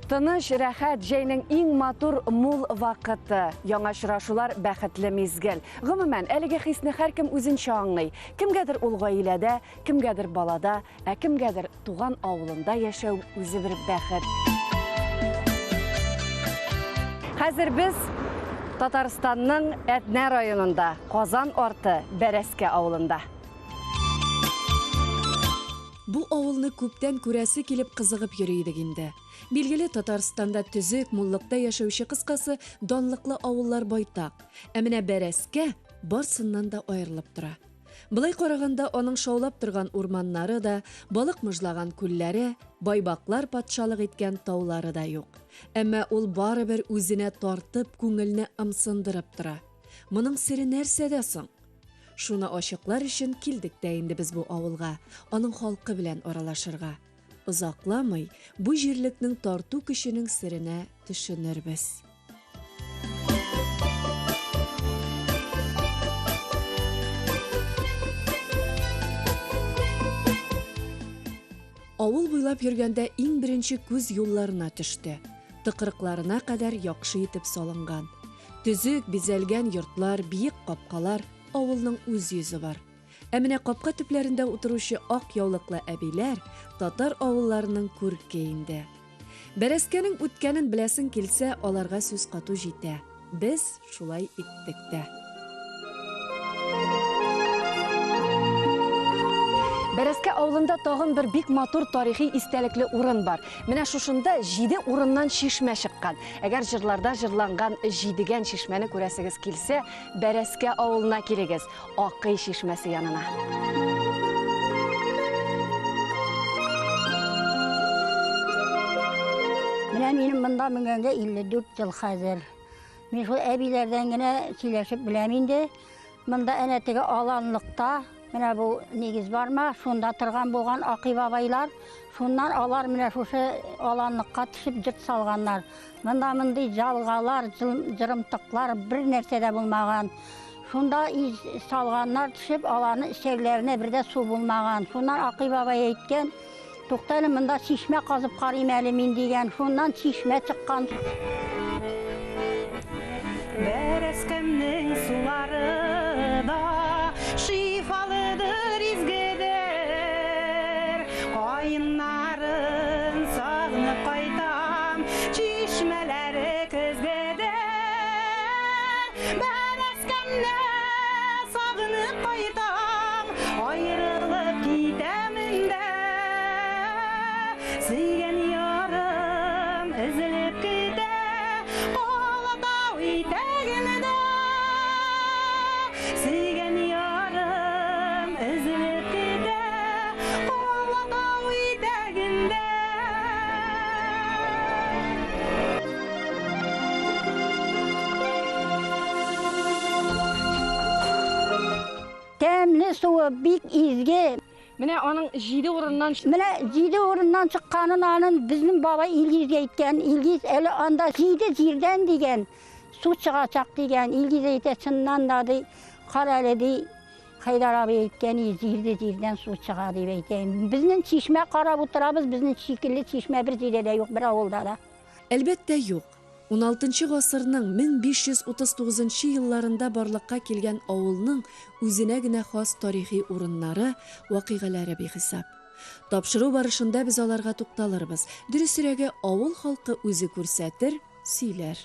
Тыныш, рәхәт, җәйнең иң матур мул вакыты. Яңа очрашулар бәхетле мизгел. Гомумән, әлеге хисне һәркем үзенчә аңлый. Кемгәдер ул гаиләдә, кемгәдер балада, кемгәдер туган авылында яшәү үзе бер бәхет. Хәзер без Татарстанның Әтнә районында, Казан арты Бәрәскә авылында. Бу авылны күптән күрәсе килеп кызыгып йөридек инде. Билгеле, Татарстанда төзек, муллыкта яшәүче кыскасы данлыклы авыллар байтак. Ә менә Бәрәскә барсыннан да аерылып тора. Былай караганда аның шаулап торган урманнары да, балык мыжлаган күлләре, байбаклар патшалык иткән таулары да юк. Әмма ул барыбер үзенә тартып, күңелне ымсындырып тора. Моның сире нәрсәдә соң? Шуны ачыклар өчен килдек тә инде без бу авылга, аның халкы белән аралашырга. Узакламый бу җирлекнең тарту көченең сиренә төшенербез. Авыл буйлап йөргәндә иң беренче күз юлларына төште. Тыкрыкларына кадәр яхшы итеп салынган. Төзек, бизәлгән йортлар, биек капкалар, авылның үз йөзе бар. Ә менә капка төпләрендә утыручы ак яулыклы әбиләр татар авылларының күрке инде. Бәрәскәнең үткәнен беләсең килсә, аларга сүз кату җитә. Без шулай иттек тә. Бәрәскә авылында тагын бер бик матур тарихи истәлекле урын бар. Менә шушында 7 урыннан чишмә чыккан. Әгәр җырларда җырланган 7гән чишмәне күрәсегез килсә, Бәрәскә авылына килегез, Акый чишмәсе янына. Менә минем монда менгәнгә 54 ел хәзер. Мин шул әбиләрдән генә сөйләшеп беләм инде. Монда әнә теге аланлыкта менә бу нигез барма, шунда торган булган Акый бабайлар, шуннан алар менә шушы аланлыкка төшеп җырт салганнар. Монда мондый жалгалар, җырымтыклар бер нәрсә дә булмаган. Шунда салганнар төшеп, аларны эчәрләренә бер дә су булмаган. Шуннан Акый бабай әйткән, туктале, монда чишмә казып карыйм әле мин дигән. Шуннан чишмә чыккан. Бәрәскәнең сулары да шифалыдыр, изгедер. Кайыннарын сагынып кайтам, чишмәләре көзгедер. Бәрәскәнне сагынып кайтам, аерылып китәмен дә. Сөйгән ярым өзелеп китә, Алатау итәгендә. Сөйгән ярым өзелеп китә, Алатау итәгендә. Тәмле суы бик изге. Менә аның 7 урыннан Менә 7 урыннан чыкканын анын безнең бабай Илгизгә әйткән. Илгиз әле анда 7 җирдән дигән, су чыгачак дигән. Илгиз әйтә, чыннан да ди, карале ди, Хайдар абый әйткән, 7 җирдән су чыга дип әйтә. Безнең чишмә карап утырабыз, безнең шикелле чишмә бер җирдә дә юк, бер авылда да. Әлбәттә юк. 16 гасырның 1539 елларында барлыкка килгән авылның үзенә генә хас тарихи урыннары, вакыйгалары бихисап. Тапшыру барышында без аларга тукталырбыз. Дөресрәге, авыл халкы үзе күрсәтер, сөйләр.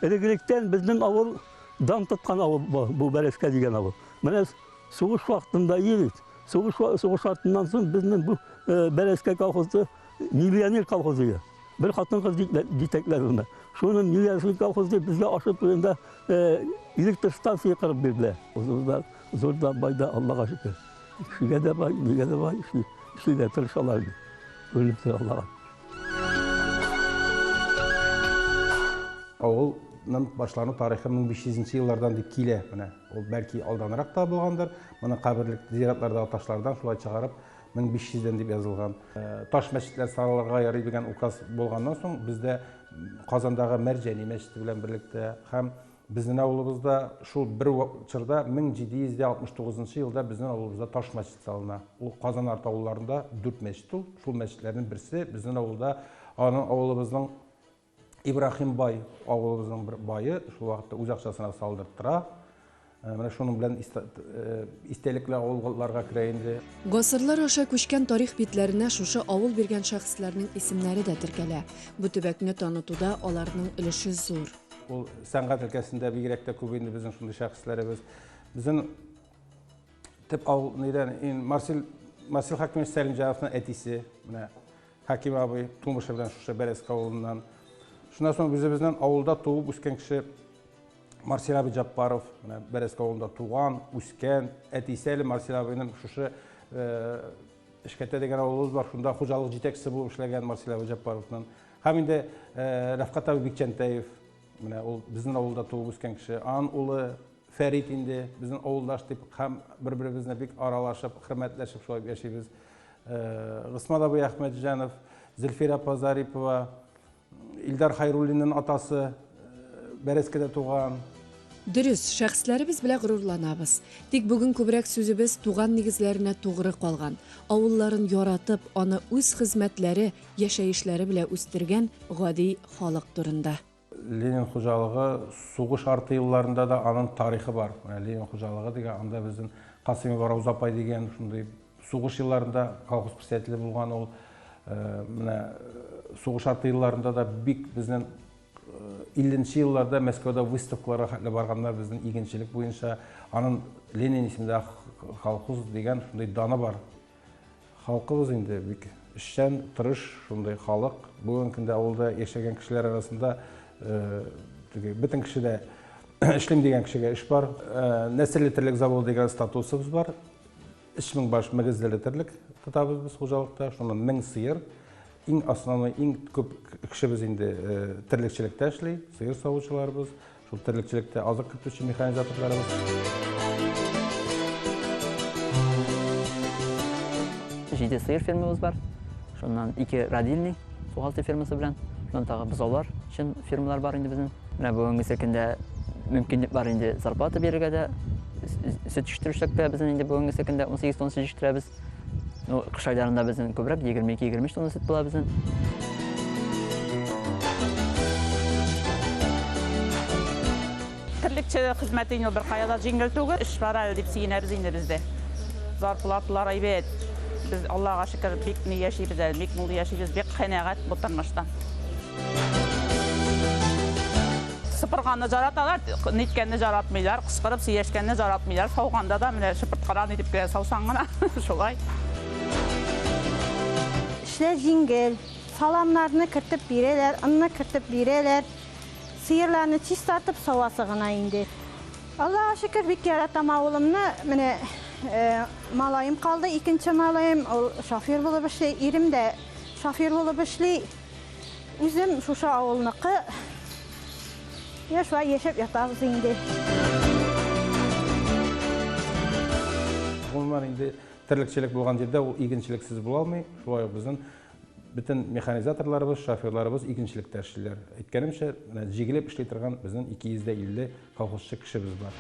Элегелектән безнең авыл дан тоткан авыл бу Бәрәскә дигән авыл. Менә сугыш вакытында егет, сугыш вакытыннан соң безнең бу Бәрәскә колхозы миллионер колхозы. Bir хатын-кыз җитәкләре. Шуның миллионер колхозы безгә ашып турында электр станция кырып бирделәр. Зурда байда Аллага шөкер. Шигә дә бай, нигә дә бай, шигә тырышалар. Ölüp Allah'a. Авылның башлану тарихы 1500 еллардан дип килә. Менә ул бәлки алданрак та булгандыр. Моны каберлек зиратлардагы ташлардан шулай чыгарып 1500-дән дип язылган. Таш мәчетләр салырга ярый дигән указ булганнан соң бездә Казандагы Мәрҗани мәчете белән берлектә һәм безнең авылыбызда шул бер чорда 1769 елда безнең авылыбызда таш мәчет салына. Ул Казан арты авылларында 4 мәчет ул. Шул мәчетләрнең берсе безнең авылда, аның авылыбызның Ибрахим бай, авылыбызның бер байы, шул вакытта үз акчасына салдырып тора. Менә шуның белән истәлекле авылларга керә инде. Гасырлар аша күчкән тарих битләренә шушы авыл биргән шәхесләрнең исемнәре дә теркәлә. Бу төбәкне танытуда аларның өлеше зур. Ул сәнгать өлкәсендә бигрәк тә күп инде безнең шундый шәхесләребез. Безнең төп авыл нидән Марсел Хакимович Сәлимҗановның әтисе, менә Хаким абый тумышы белән шушы Бәрәске авылыннан. Шуннан соң безнең авылда туып үскән кеше Марсел абый Җаппаров, менә Бәрәске авылында туган, үскән, әтисе Марсел абыйның шушы Эшкәтә дигән авылыбыз бар, шунда хуҗалык җитәкчесе булып эшләгән Марсел абый Җаппаровның. Һәм инде Рафкат абый Бикчәнтәев, менә ул безнең авылда туып үскән кеше. Аның улы Фәрит инде безнең авылдаш дип һәм бер-беребезне бик аралашып, хөрмәтләшеп шулай яшибез. Гысман абый Әхмәтҗанов, Зөлфира Пазарипова, Илдар Хайруллинның атасы Бәрәскәдә туган. Дөрес, шәхесләребез белән горурланабыз. Тик бүген күбрәк сүзебез туган нигезләренә тугры калган. Авылларын яратып, аны үз хезмәтләре, яшәешләре белән үстергән гади халык турында. Ленин хуҗалыгы сугыш арты елларында да аның тарихы бар. Ленин хуҗалыгы дигән анда безнең Касыймов Рауза апай дигән шундый сугыш елларында колхоз председателе булган ул. Менә сугыш арты елларында да бик безнең 50нче елларда Мәскәүдә выставкаларга хәтле барганнар безнең игенчелек буенча аның Ленин исемендә колхоз дигән шундый даны бар. Халкыбыз инде бик эшчән, тырыш шундый халык. Бүген көндә авылда яшәгән кешеләр арасында бөтен кешедә эшлим дигән кешегә эш бар. Нәселле терлек заводы дигән статусыбыз бар. 3000 баш мөгезле терлек тотабыз без хуҗалыкта. Шуннан 1000 сыер. Иң основной, иң күп кешебез инде терлекчелектә эшли, сыер савучыларыбыз. Шул терлекчелектә азык көтүче механизаторларыбыз. 7 сыер фермабыз бар. Шуннан 2 родильный сугалты фермасы белән, шуннан тагы бозаулар өчен фермалар бар инде безнең. Менә бүгенге көндә мөмкинлек бар инде зарплата бирергә дә, сөт җитештерүчелектә безнең инде бүгенге көндә 18 тонна сөт җитештерәбез. Кыш айларында безнең күбрәк 22-23 тонна сөт була безнең. Терлекче хезмәте инде бер кайда җиңел түгел, эш бар әле дип сөенәбез инде бездә. Зарплаталар әйбәт. Biz Allah'a şükür bek ne yaşayız, bek mutlu yaşayız, bek kanaat bu tanıştan. Sıpırğanı jaratalar, netkenni jaratmaylar, qısqırıp siyashkenni jaratmaylar. Savğanda da mine şıpırtqaran edip gelen savsangına şolay. İşler jingel, salamlarını kırtıp bireler, ınını kırtıp bireler, sıyırlarını çistatıp savasığına indi. Allah'a şükür bek yaratam avulumni mine malayım kaldı, ikinci malayım şoför bulup işley, erim de şoför bulup işley. Üzüm şuşa avulnıqı yaşa yaşap yatağız indi. Onlar indi terlikçilik bolgan jerde ul iginçiliksiz bola almay. Şulay bizning bütün mexanizatorlarыбыз, şoförlarыбыз iginçilikdə эшлиләр. Әйткәнемчә, җигелеп эшли торган безнең 250 колхозчы кешебез бар.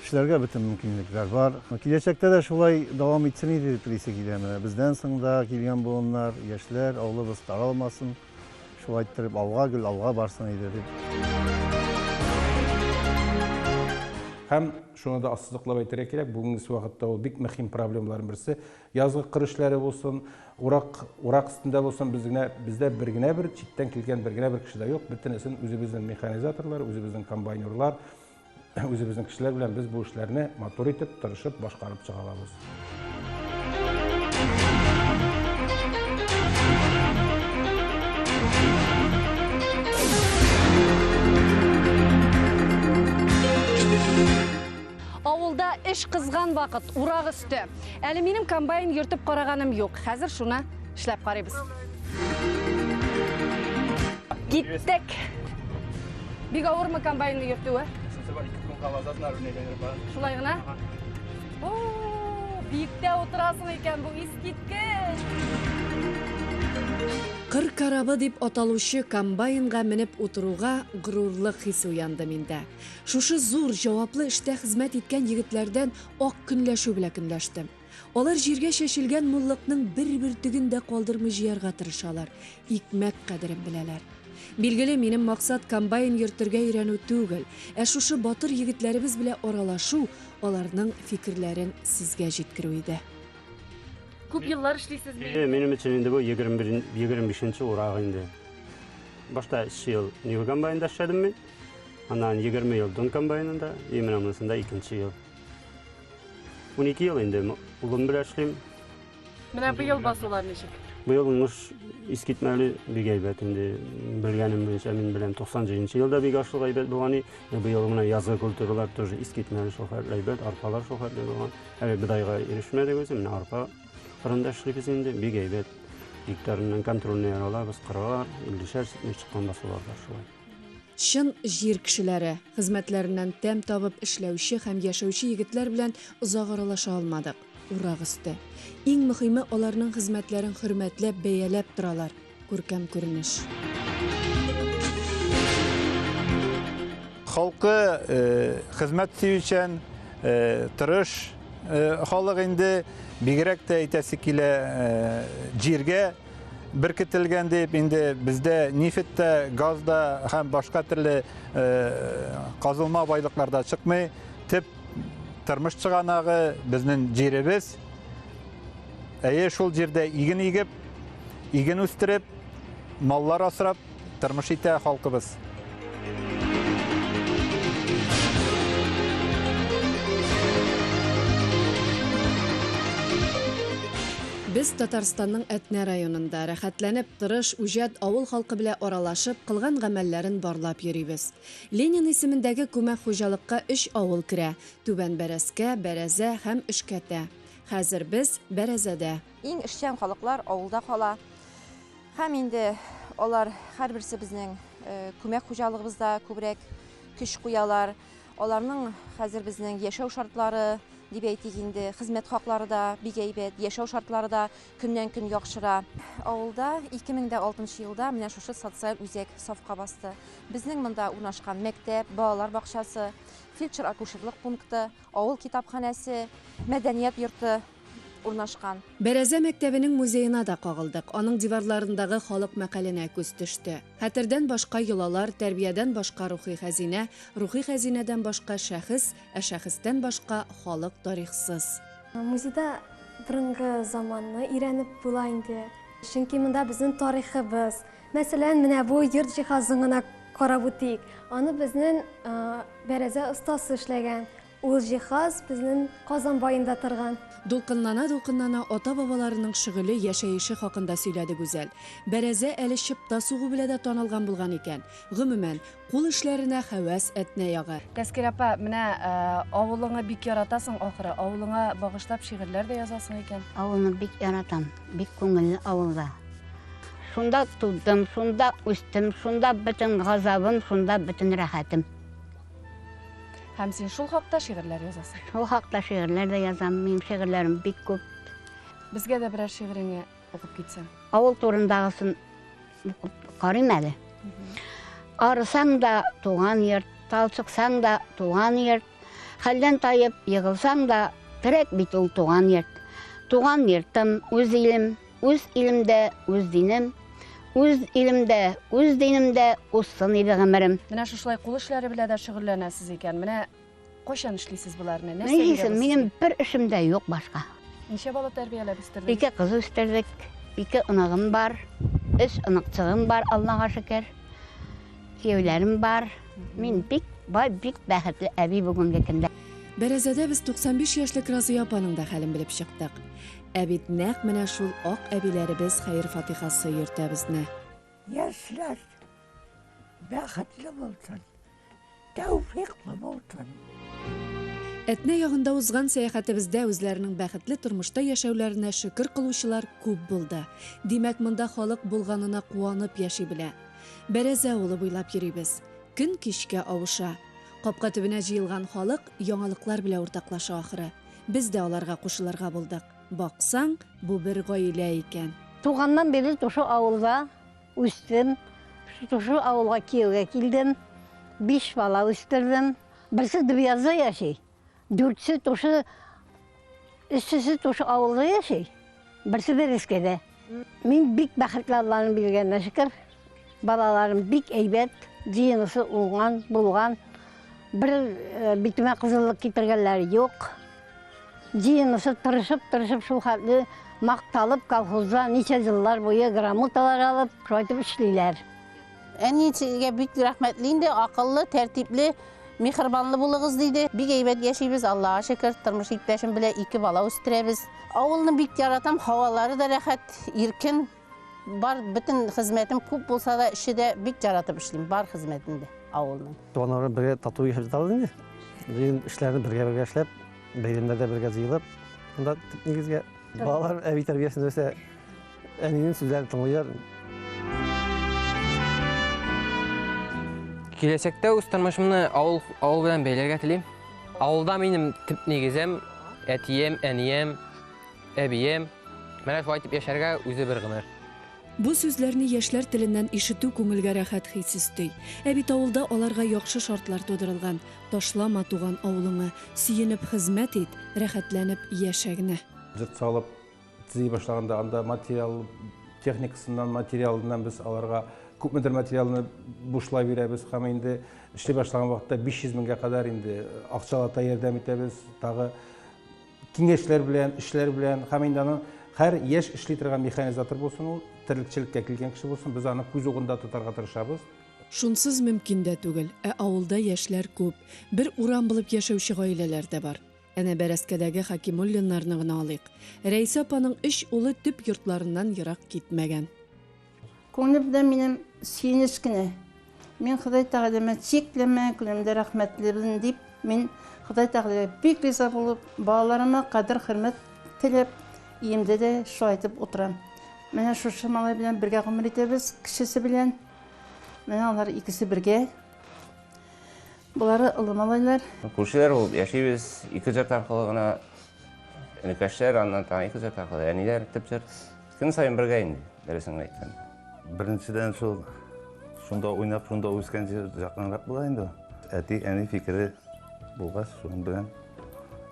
Эшләргә бөтен мөмкинлекләр бар. Киләчәктә дә шулай дәвам итсен иде дип телисе килә. Бездән соң да килгән буыннар, яшьләр авылыбыз таралмасын, шулай иттереп алга барсын иде дип. Һәм шуны да ассызыклап әйтергә кирәк, бүгенге вакытта ул бик мөһим проблемаларның берсе. Язгы кыр эшләре булсын, урак өстендә булсын, бездә бер читтән килгән бер кеше дә юк. Бөтенесен үзебезнең механизаторлар, үзебезнең комбайнерлар, үзебезнең кешеләр белән без бу эшләрне мотор итеп, тырышып башкарып чыга алабыз. Авылда эш кызган вакыт, урак өсте. Әле минем комбайн йөртеп караганым юк. Хәзер шуны эшләп карыйбыз. Киттек. Бик авырмы комбайнны йөртүе? Шулай гына? Биектә утырасың икән, бу искиткеч. Кыр карабы дип аталучы комбайнга менеп утыруга горурлык хисе уянды миндә. Шушы зур җаваплы эштә хезмәт иткән егетләрдән ак көнләшү белән көнләштем. Алар җиргә чәчелгән муллыкның бер төген дә калдырмый җыярга тырышалар. Икмәк кадерен беләләр. Билгеле, минем максат комбайн йөртергә өйрәнү түгел, ә шушы батыр егетләребез белән аралашу, аларның фикерләрен сезгә җиткерү иде. Күп еллар эшлисезме? Benim için indi bu 25. uğrağı indi. Başta 2 yıl New kombayında işledim ben. Ondan 20 yıl Dun kombayında, Eminönü'nde 2. yıl. 12 yıl indi. Ulum bile işleyim. Менә бу ел басулар ничек? Bu yıl İskitmeli bir gaybet indi. Bilgenim bilinçe min bilen 90. yılda bir gaşlı gaybet boğani. Bu yıl buna yazı kültürler тоже İskitmeli şoför gaybet, arpalar şoförlü boğan. Evet bir dayıga erişmedi gözüm. Arpa fırında işleyip indi bir gaybet. Diktarının kontrolünü yaralar, biz kırılar, 50'şer sitme çıkan basılar var şolay. Шын җир кешеләре, хезмәтләреннән тәм табып эшләүче һәм яшәүче егетләр белән озак аралаша алмадык. Урак өсте. Иң мөһиме, аларның хезмәтләрен хөрмәтләп, бәяләп торалар. Күркәм күренеш. Халкы хезмәт сөючән, тырыш халык инде бигрәк тә әйтәсе килә җиргә беркетелгән дип инде бездә нефттә, газда һәм башка төрле казылма байлыкларда чыкмый, тип тормыш чыганагы безнең җиребез. Әйе, шул җирдә иген игеп, иген үстереп, маллар асрап тормыш итә халкыбыз. Без Татарстанның Әтнә районында рәхәтләнеп тырыш үҗәт авыл халкы белән аралашып, кылган гамәлләрен барлап йөрибез. Ленин исемендәге күмәк хуҗалыкка 3 авыл керә: Түбән Бәрәскә, Бәрәзә һәм Эшкәтә. Хәзер без Бәрәзәдә. Иң эшчән халыклар авылда кала. Һәм инде алар һәрберсе безнең күмәк хуҗалыгыбызда күбрәк көч куялар. Аларның хәзер безнең яшәү шартлары дип әйтик инде, хезмәт хаклары да бик әйбәт, яшәү шартлары да көннән-көн яхшыра. Авылда 2006 елда менә шушы социаль үзәк сафка басты. Безнең монда урнашкан мәктәп, балалар бакчасы, фельдшер-акушерлык пункты, авыл китапханәсе, мәдәният йорты урнашкан. Бәрәзә мәктәбенең музеена да кагылдык. Аның диварларындагы халык мәкаленә күз төште. Хәтердән башка йолалар, тәрбиядән башка рухи хәзинәдән башка шәхес, ә шәхестән башка халык тарихсыз. Музейда бұрынғы заманны өйрәнеп була инде. Чөнки монда безнең тарихыбыз. Мәсәлән, менә бу йорт җиһазын гына карап үтик. Аны безнең Бәрәзә остасы эшләгән. Ул җиһаз безнең Казан байында торган. Дулкынлана ата-бабаларының шөгыле яшәеше хакында сөйләде Гүзәл. Бәрәзә әле чыпта сугу белән дә танылган булган икән. Гомумән, кул эшләренә һәвәс Әтнә ягы. Тәскир апа, менә авылыңа бик яратасың ахыры. Авылыңа багышлап шигырьләр дә язасың икән. Авылны бик яратам, бик күңелле авылда. Шунда тудым, шунда үстем, шунда бөтен газабым, шунда бөтен рәхәтем. Һәм син шул хакта шигырьләр язасың. Шул хакта шигырьләр дә язам, минем шигырьләрем бик күп. Безгә дә берәр шигыреңне укып китсәң. Авыл турындагысын укып карыйм әле. Арысаң да туган йорт, талчыксаң да туган йорт, хәлдән тайып егылсаң да терәк бит ул туган йорт. Туган йортым, үз илем, үз илемдә үз динем, үз илемдә үз динемдә усын иде гомерем. Менә шулай кул эшләре белән дә шөгыльләнәсез икән. Менә кайчан эшлисез буларны? Минем бер эшем дә юк башка. Ничә бала тәрбияләп үстердегез? 2 кыз үстердек, 2 ынагым бар, 3 ыныкчыгым бар, Аллага шөкер. Кияүләрем бар. Мин бик бәхетле әби бүгенге көндә. Бәрәзәдә без 95 яшьлек Разыя апаның да хәлен белеп чыктык. Ә бит нәкъ менә шул ак әбиләребез хәер фатихасы йөртә безне. Яшьләр бәхетле булсын, тәүфыйклы булсын. Әтнә ягында узган сәяхәтебездә үзләренең бәхетле тормышта яшәүләренә шөкер кылучылар күп булды. Димәк, монда халык булганына куанып яши белә. Бәрәзә авылы буйлап йөрибез. Көн кичкә авыша. Капка төбенә җыелган халык яңалыклар белән уртаклаша ахыры. Без дә аларга кушылырга булдык. Баксаң, бу бер гаилә икән. Туганнан бери тушу авылда үстем. Тушу авылга кияүгә килдем. 5 бала үстердем. Берсе Дубязда яши. 4-се тушы Üstüsü tuşu avulda yaşay. Birisi Bereskede. Min bik bәхетле Allah'ın bilgenine şükür. Balalarım bik eybet, ciyinisi olgan, bulgan. Bir bitime kızıllık getirgenleri yok. Ciyinisi tırışıp şu halde maktalıp kolxozda neçe yıllar boyu gramutalar alıp, şöyle işleyler. En iyisiga bik rahmetliydi, akıllı, tertipli, mihribanlı bulığız deydi. Bik eybet yaşayız Allah'a şükür. Tırmış iktaşım bile 2 bala üstüremiz. Avulunu bik yaratam, havaları da rahat, irkin. Bar bütün hizmetim küp bolsa da işi de bik yaratıp işleyim. Bar hizmetinde avulunun. Doğanları birge tatlı yaşayıp daldı. Bizim işlerini birge işlep, beyrimlerde birge jıyılıp, bunda negizge balalar evi terbiyesinde ise en iyinin sözlerini tanıyar. Келешекте ұстанмашымны ауыл белән бәйләргә телим. Авылда минем төп нигезем, әтием, әнием, әбием. Менә шулай итеп яшәргә үзе бер гомер. Bu sözләрне яшьләр теленнән ишетү күңелгә рәхәт хис өсти. Ә бит авылда аларга яхшы шартлар тудырылган. Ташлама туган авылыңны, сөенеп хезмәт ит, рәхәтләнеп яшәгне. Жырт салып, тизей башлаганда анда материал техникасыннан, материалынан biz аларга күпмедер материалны бушлай бирәбез һәм инде эшләй башлаган вакытта 500 меңгә кадәр инде акчалата ярдәм итәбез. Тагы киңәшләр белән, эшләр белән һәм инде аның һәр яшь эшли торган механизатор булсын, ул терлекчелеккә килгән кеше булсын, без аны күз угында тотарга тырышабыз. Шунсыз мөмкин дә түгел. Ә авылда яшьләр күп. Бер урам булып яшәүче гаиләләр дә бар. Әнә Бәрәскәдәге Хакимуллиннарны гына алыйк. Рәйсә апаның 3 улы төп йортларыннан ерак китмәгән. Күңелемдә минем сөенеч кенә. Мин Ходай Тәгаләгә чикләмә күлемдә рәхмәтле дип, мин Ходай Тәгаләгә бик риза булып, балаларыма кадер-хөрмәт теләп, иемдә дә шулай итеп утырам. Менә шушы малай белән бергә гомер итәбез, кешесе белән. Менә алар икесе бергә. Булары улы малайлар. Күршеләр булып яшибез, 2 җыр аркылы гына энекәшләр, аннан тагы 2 җыр аркылы әниләр тип җыр. Көн сайын бергә инде, дөресен әйткән. Беренчедән шунда уйнап, шунда үскән җир якынрак була инде. Әти, әни фикере булгач, шуның белән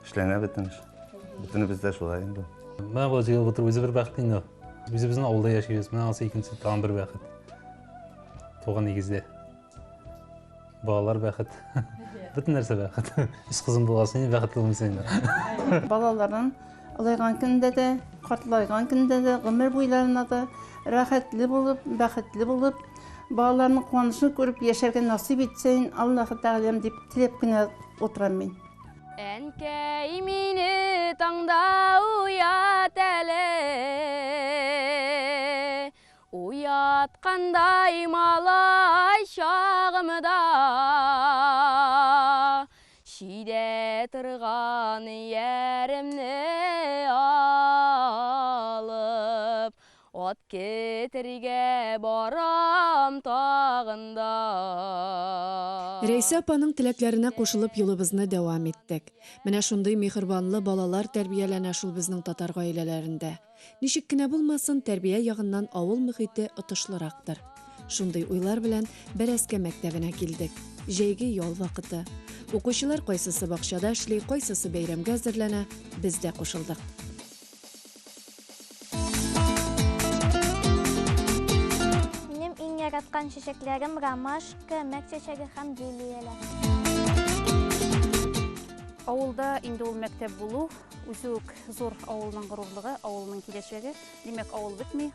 эшләнә бетен. Бөтенебез дә шулай инде. Мен бу җыел бутыр үзе бер бәхет инде. Үзебезнең авылда яшибез. Менә алса икенче тагын бер бәхет. Туган нигездә. Балалар бәхет. Бөтен нәрсә бәхет. Үз кызым булгасын бәхетле булмыйсың инде. Балаларның улайган көндә дә, картлайган көндә дә, гомер буйларына да рәхәтле булып, бәхетле булып, балаларның куанычын күреп яшәргә насыйп итсен, Аллаһ Тәгаләм дип теләп кенә утырам мин. Әнкәй мине таңда уят әле, уяткандай малай чагымда, шидә торган яремне алып, от кетергә барам тагында. Рәйсә апаның теләкләренә кушылып юлыбызны дәвам иттек. Менә шундый мехрибанлы балалар тәрбияләнә шул безнең татар гаиләләрендә. Ничек кенә булмасын, тәрбия ягыннан авыл мөхите отышлырактыр. Шундый уйлар белән Бәрәскә мәктәбенә килдек. Җәйге ял вакыты. Укучылар кайсысы бакчада эшли, кайсысы бәйрәмгә әзерләнә, без дә кушылдык. Минем иң яраткан чәчәкләрем ромашка, мәк чәчәге һәм лилияләр. Авылда инде ул мәктәп булу, үзе үк зур авылның горурлыгы, авылның киләчәге. Димәк, авыл бетми.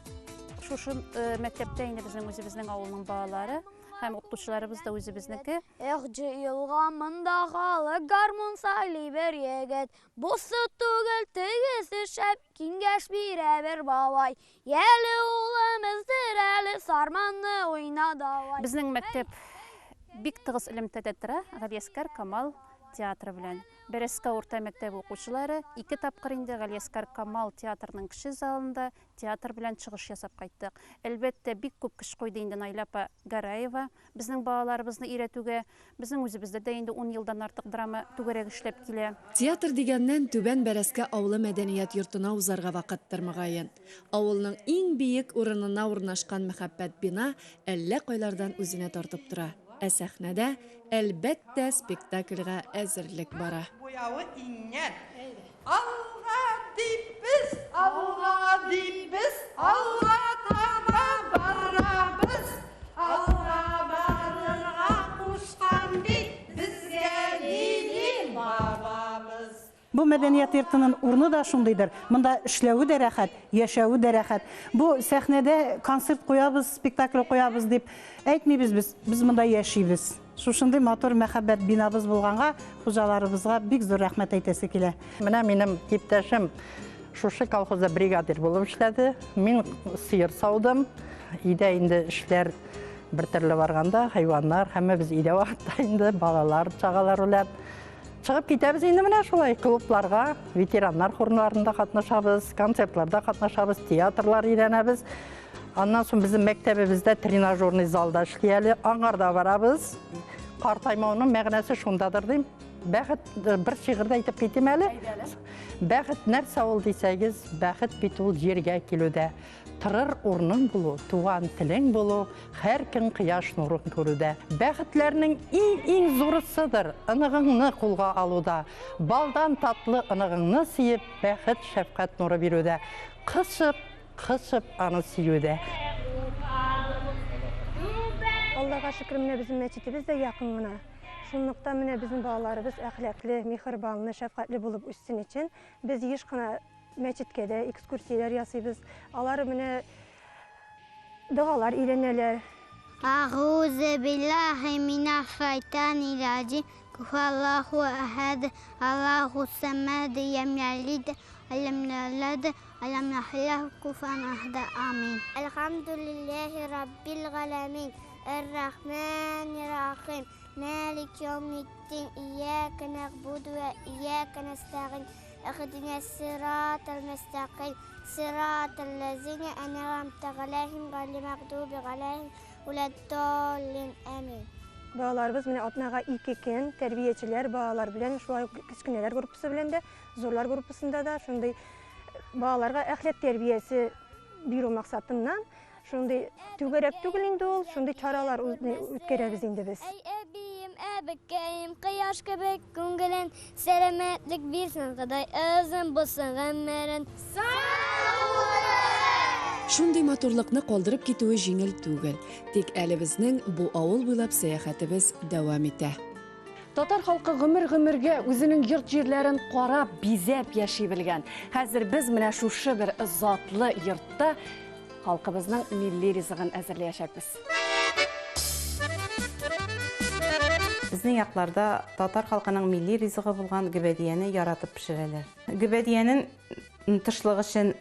Шушы мәктәптә инде безнең авылның балалары һәм укытучыларыбыз да үзебезнеке. Эх, җыелган монда халык гармун сайлый бер егет. Бусы түгел тегесе шәп киңәш бирә бер бабай. Яле улымыздыр әле сарманны уйна давай. Безнең мәктәп бик тыгыз элемтәдә тора, Галиәскәр Камал театры белән. Бәрәскә урта мәктәбе укучылары 2 тапкыр инде Галиәскәр Камал театрының кеше залында театр белән чыгыш ясап кайттык. Әлбәттә, бик күп көч куйды инде Найлапа Гараева безнең балаларыбызны өйрәтүгә. Безнең үзебездә дә инде 10 елдан артык драма түгәрәк эшләп килә. Театр дигәннән Түбән Бәрәскә авылы мәдәният йортына узарга вакыттыр мөгаен. Авылның иң биек урынына урнашкан мәхәббәт бина әллә кайлардан үзенә тартып тора. Ә сәхнәдә әлбәттә спектакльгә әзерлек бара. Буявы иңнән. Алга biz, Alğa deyip biz, Alğa taba barabız. Alğa barırğa kuştan bit, bizge lili babamız. Bu medeniyet yurtının urnu da şundaydır. Bunda işlevi de rahat, yaşavi de rahat. Bu sahnede konsert koyabız, spektakl koyabız deyip aytmayız biz. Biz bunda yaşayız. Şuşunday motor мәхәббәт бинабыз булганга, хуҗаларыбызга бик зур рәхмәт әйтәсе килә. Менә минем иптәшем шушы колхозда бригадир булып эшләде. Мин сыер саудым. Өйдә инде эшләр бер төрле барганда, хайваннар, һәммәбез өйдә вакытта инде балалар, чагалар белән чыгып китәбез инде менә шулай клубларга, ветераннар хорнарында катнашабыз, концертларда катнашабыз, театрлар өйрәнәбез. Аннан соң біздің мәктәбебездә тренажерный залда эшләле, аңарда барабыз. Картаймауның мәгънәсе шундадыр дим. Бәхет бер шигырьдә әйтеп китим әле. Бәхет нәрсә ул дисәгез, бәхет бит ул җиргә килүдә. Тырыр урның булу, туган телең булу, һәр көн кояш нурын күрүдә. Бәхетләрнең иң зурысыдыр ыныгыңны кулга алуда. Балдан татлы ыныгыңны сөеп, бәхет шәфкать нуры бирүдә. Кысып аны сөюдә. Аллаға шүкір, менә біздің мәчетебіз де якын гына. Шунлыктан менә біздің балаларыбыз әхлаклы, мехрибанлы, шәфкатьле булып үссен өчен без еш кына мәчеткә дә экскурсиялар ясыйбыз. Алар менә дуалар өйрәнәләр. A'udhu billahi mineşşeytanirracim. Allahu ahad, Allahu samad, lem yalid, lem yulad, lem yakul kufuwan ahad. Amin. Elhamdülillahi rabbil alamin. Errahmanirrahim. Malik yevmiddin. İyyake na'budu ve iyyake nesta'in. Ihdinas siratal mustaqim. Siratal ladzina en'amta aleyhim gayril mağdubi aleyhim veleddallin. Amin. Балаларыбыз менә атнага 2 көн тәрбиячеләр балалар белән, шулай кечкенәләр группасы белән дә, зурлар группасында да шундый балаларга әхлак тәрбиясе бирү максатыннан шундый түгәрәк түгел инде ул, шундый чаралар үткәрәбез инде без. Әбием, әбекәем, кояш кебек күңелен, сәламәтлек бирсен Ходай, озын булсын гомерең. Шундый матурлыкны калдырып китүе җиңел түгел. Тик әле безнең бу авыл буйлап сәяхәтебез дәвам итә. Татар халкы гомергә үзенең йорт җирләрен карап, бизәп яши белгән. Хәзер без менә шушы бер затлы йортта халкыбызның милли ризыгын әзерләячәкбез. Безнең якларда татар халкының милли ризыгы булган гөбәдияне яратып пешерәләр. Гөбәдиянең тышлыгы өчен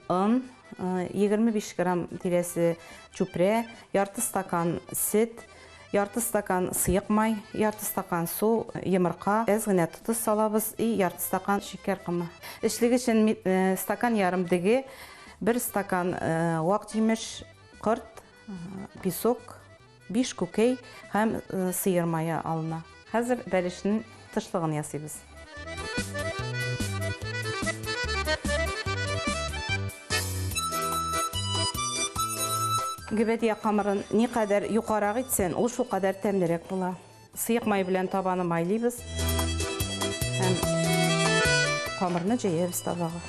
25 грамм тирәсе чүпрә, ярты стакан сөт, ярты стакан сыйык май, ярты стакан су, йомырка, әз генә тутыз салабыз и ярты стакан шикәр кымы. Эшлеге өчен стакан ярым диге, 1 стакан вак җимеш, кырт, песок, 5 күкәй һәм сыер мае алына. Хәзер бәлешнең тышлыгын ясыйбыз. Гөбәдия камырын ни кадәр юқарак итсәң, ул шул кадәр тәмлерәк була. Сыйык май белән табаны майлыйбыз. Һәм камырны җәябез табага.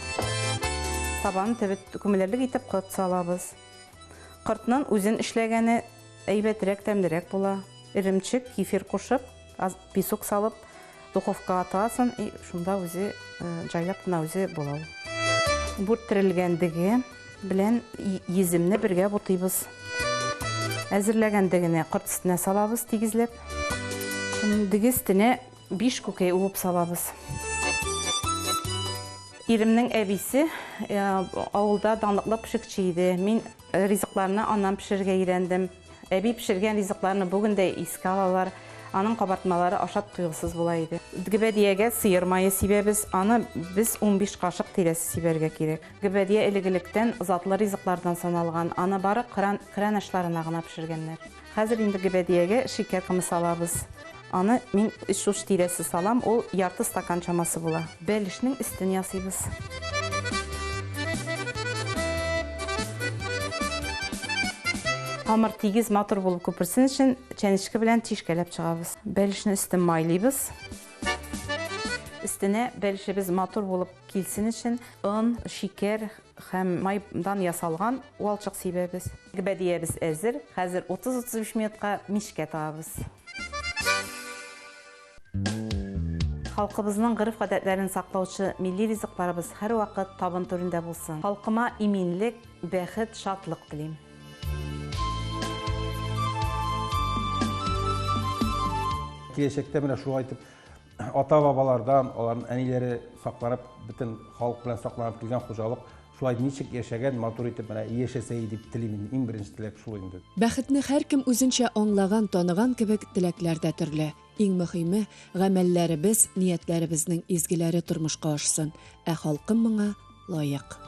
Табаны төбет күмелерлек итеп кырт салабыз. Кыртның үзен эшләгәне әйбәтрәк, тәмлерәк була. Иремчек, кефир кушып, песок салып, духовкага атасың, и шунда үзе җайлап кына үзе була. Бүрттерелгәндеге белән йеземне бергә бутыйбыз. Әзерләгәндегенә кырт өстенә салабыз тигезләп. Диге өстенә 5 күкәй уып салабыз. Иремнең әбисе авылда данлыклы пешекче иде. Мин ризыкларны аннан пешергә өйрәндем. Әби пешергән ризыкларны бүген дә искә алалар. Аның кабартмалары ашап туйгысыз була иде. Гөбәдиягә сыер мае сибәбез, аны без 15 кашык тирәсе сибәргә кирәк. Гөбәдия элегелектән затлы ризыклардан саналган, аны бары кыран ашларына гына пешергәннәр. Хәзер инде гөбәдиягә шикәр кымы салабыз. Аны мин 3 тирәсе салам, ул ярты стакан чамасы була. Бәлешнең өстен ясыйбыз. Камыр тигез матур булып күперсен өчен чәнечке белән тишкәләп чыгабыз. Бәлешне өстен майлыйбыз. Истене бәлешебез матур булып килсен өчен ын, шикәр һәм майдан ясалган уалчык сибәбез. Бәдиябез әзер. Хәзер 30-35 минутка мишкә табыз. Халкыбызның гырыф-гадәтләрен саклаучы милли ризыкларыбыз һәр вакыт табын түрендә булсын. Халкыма иминлек, бәхет, шатлык телим. Киләчәктә менә шулай итеп ата-бабалардан, аларның әниләре сакланып, бөтен халык белән сакланып килгән хуҗалык шулай ничек яшәгән, матур итеп менә яшәсә дип телим. Иң беренче теләк шул инде. Бәхетне һәркем үзенчә аңлаган, таныган кебек теләкләр дә төрле. Иң мөһиме, гамәлләребез, ниятләребезнең изгеләре тормышка ашсын, халкым моңа лаек.